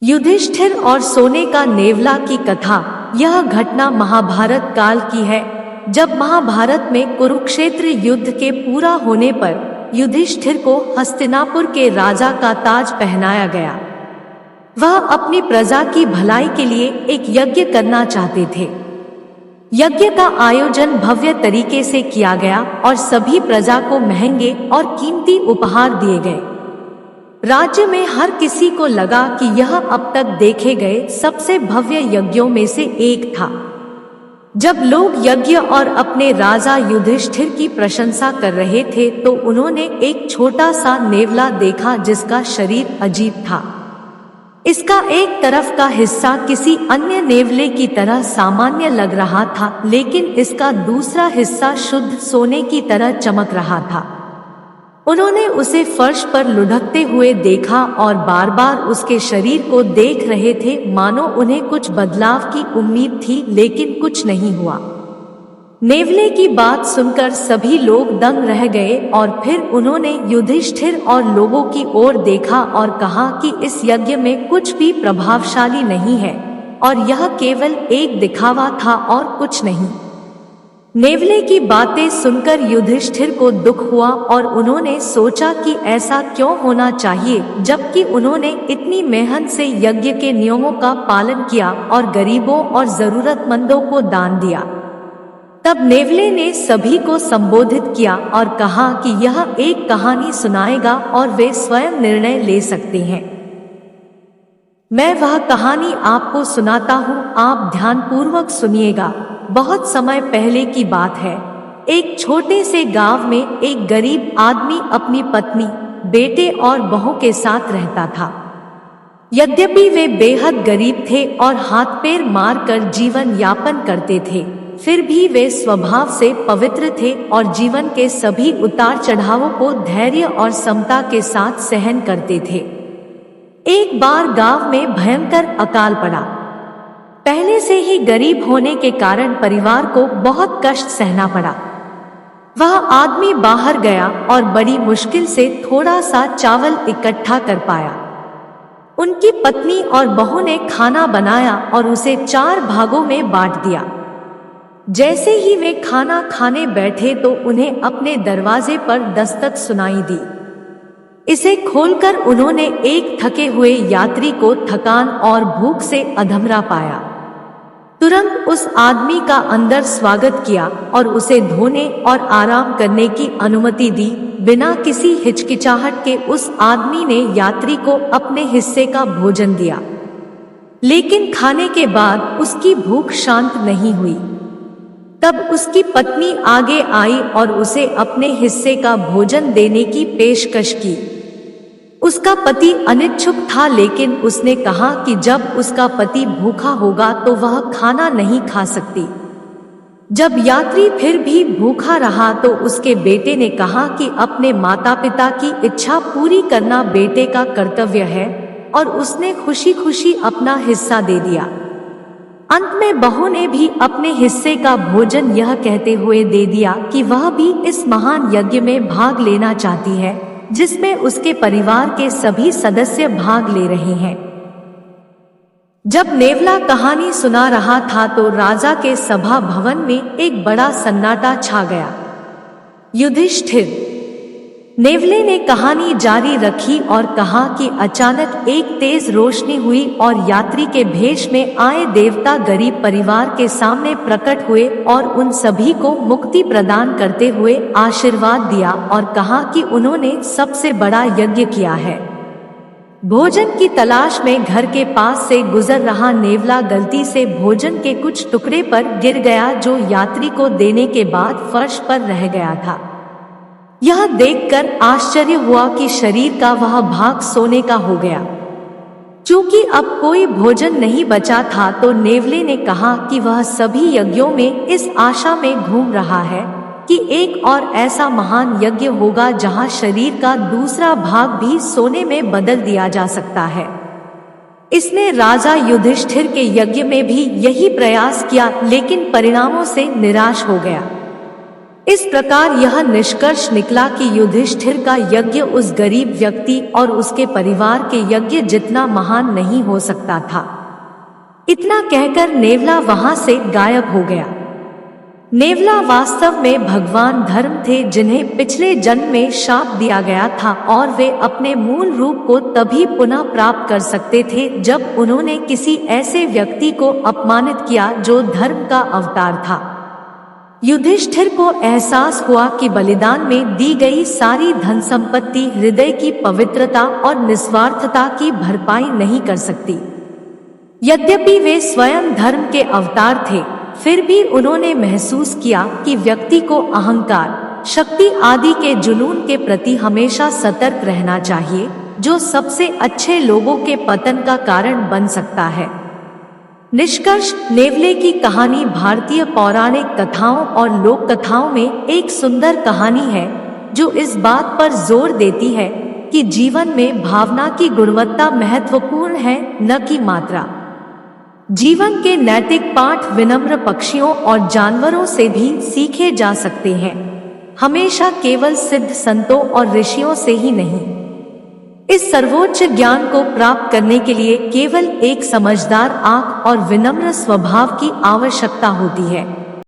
युधिष्ठिर और सोने का नेवला की कथा। यह घटना महाभारत काल की है, जब महाभारत में कुरुक्षेत्र युद्ध के पूरा होने पर युधिष्ठिर को हस्तिनापुर के राजा का ताज पहनाया गया। वह अपनी प्रजा की भलाई के लिए एक यज्ञ करना चाहते थे। यज्ञ का आयोजन भव्य तरीके से किया गया और सभी प्रजा को महंगे और कीमती उपहार दिए गए। राज्य में हर किसी को लगा कि यह अब तक देखे गए सबसे भव्य यज्ञों में से एक था। जब लोग यज्ञ और अपने राजा युधिष्ठिर की प्रशंसा कर रहे थे तो उन्होंने एक छोटा सा नेवला देखा जिसका शरीर अजीब था। इसका एक तरफ का हिस्सा किसी अन्य नेवले की तरह सामान्य लग रहा था, लेकिन इसका दूसरा हिस्सा शुद्ध सोने की तरह चमक रहा था। उन्होंने उसे फर्श पर लुढ़कते हुए देखा और बार बार उसके शरीर को देख रहे थे, मानो उन्हें कुछ बदलाव की उम्मीद थी, लेकिन कुछ नहीं हुआ। नेवले की बात सुनकर सभी लोग दंग रह गए और फिर उन्होंने युधिष्ठिर और लोगों की ओर देखा और कहा कि इस यज्ञ में कुछ भी प्रभावशाली नहीं है और यह केवल एक दिखावा था और कुछ नहीं। नेवले की बातें सुनकर युधिष्ठिर को दुख हुआ और उन्होंने सोचा कि ऐसा क्यों होना चाहिए, जबकि उन्होंने इतनी मेहनत से यज्ञ के नियमों का पालन किया और गरीबों और जरूरतमंदों को दान दिया। तब नेवले ने सभी को संबोधित किया और कहा कि यह एक कहानी सुनाएगा और वे स्वयं निर्णय ले सकते हैं। मैं वह कहानी आपको सुनाता हूँ, आप ध्यानपूर्वक सुनिएगा। बहुत समय पहले की बात है। एक छोटे से गांव में एक गरीब आदमी अपनी पत्नी, बेटे और बहू के साथ रहता था। यद्यपि वे बेहद गरीब थे और हाथ पैर मारकर जीवन यापन करते थे, फिर भी वे स्वभाव से पवित्र थे और जीवन के सभी उतार चढ़ावों को धैर्य और समता के साथ सहन करते थे। एक बार गांव में भयंकर अकाल पड़ा। पहले से ही गरीब होने के कारण परिवार को बहुत कष्ट सहना पड़ा। वह आदमी बाहर गया और बड़ी मुश्किल से थोड़ा सा चावल इकट्ठा कर पाया। उनकी पत्नी और बहू ने खाना बनाया और उसे 4 भागों में बांट दिया। जैसे ही वे खाना खाने बैठे तो उन्हें अपने दरवाजे पर दस्तक सुनाई दी। इसे खोलकर उन्होंने एक थके हुए यात्री को थकान और भूख से अधमरा पाया। तुरंत उस आदमी का अंदर स्वागत किया और उसे धोने और आराम करने की अनुमति दी। बिना किसी हिचकिचाहट के उस आदमी ने यात्री को अपने हिस्से का भोजन दिया, लेकिन खाने के बाद उसकी भूख शांत नहीं हुई। तब उसकी पत्नी आगे आई और उसे अपने हिस्से का भोजन देने की पेशकश की। उसका पति अनिच्छुक था, लेकिन उसने कहा कि जब उसका पति भूखा होगा तो वह खाना नहीं खा सकती। जब यात्री फिर भी भूखा रहा तो उसके बेटे ने कहा कि अपने माता पिता की इच्छा पूरी करना बेटे का कर्तव्य है, और उसने खुशी खुशी अपना हिस्सा दे दिया। अंत में बहू ने भी अपने हिस्से का भोजन यह कहते हुए दे दिया कि वह भी इस महान यज्ञ में भाग लेना चाहती है, जिसमें उसके परिवार के सभी सदस्य भाग ले रहे हैं। जब नेवला कहानी सुना रहा था तो राजा के सभा भवन में एक बड़ा सन्नाटा छा गया। युधिष्ठिर, नेवले ने कहानी जारी रखी और कहा कि अचानक एक तेज रोशनी हुई और यात्री के भेष में आए देवता गरीब परिवार के सामने प्रकट हुए और उन सभी को मुक्ति प्रदान करते हुए आशीर्वाद दिया और कहा कि उन्होंने सबसे बड़ा यज्ञ किया है। भोजन की तलाश में घर के पास से गुजर रहा नेवला गलती से भोजन के कुछ टुकड़े पर गिर गया, जो यात्री को देने के बाद फर्श पर रह गया था। यह देखकर आश्चर्य हुआ कि शरीर का वह भाग सोने का हो गया। चूंकि अब कोई भोजन नहीं बचा था तो नेवले ने कहा कि वह सभी यज्ञों में इस आशा में घूम रहा है कि एक और ऐसा महान यज्ञ होगा जहां शरीर का दूसरा भाग भी सोने में बदल दिया जा सकता है। इसने राजा युधिष्ठिर के यज्ञ में भी यही प्रयास किया, लेकिन परिणामों से निराश हो गया। इस प्रकार यह निष्कर्ष निकला कि युधिष्ठिर का यज्ञ उस गरीब व्यक्ति और उसके परिवार के यज्ञ जितना महान नहीं हो सकता था। इतना कहकर नेवला वहां से गायब हो गया। नेवला वास्तव में भगवान धर्म थे, जिन्हें पिछले जन्म में शाप दिया गया था और वे अपने मूल रूप को तभी पुनः प्राप्त कर सकते थे जब उन्होंने किसी ऐसे व्यक्ति को अपमानित किया जो धर्म का अवतार था। युधिष्ठिर को एहसास हुआ कि बलिदान में दी गई सारी धन संपत्ति हृदय की पवित्रता और निस्वार्थता की भरपाई नहीं कर सकती। यद्यपि वे स्वयं धर्म के अवतार थे, फिर भी उन्होंने महसूस किया कि व्यक्ति को अहंकार, शक्ति आदि के जुनून के प्रति हमेशा सतर्क रहना चाहिए, जो सबसे अच्छे लोगों के पतन का कारण बन सकता है। निष्कर्ष, नेवले की कहानी भारतीय पौराणिक कथाओं और लोक कथाओं में एक सुंदर कहानी है, जो इस बात पर जोर देती है कि जीवन में भावना की गुणवत्ता महत्वपूर्ण है, न कि मात्रा। जीवन के नैतिक पाठ विनम्र पक्षियों और जानवरों से भी सीखे जा सकते हैं, हमेशा केवल सिद्ध संतों और ऋषियों से ही नहीं। इस सर्वोच्च ज्ञान को प्राप्त करने के लिए केवल एक समझदार आंख और विनम्र स्वभाव की आवश्यकता होती है।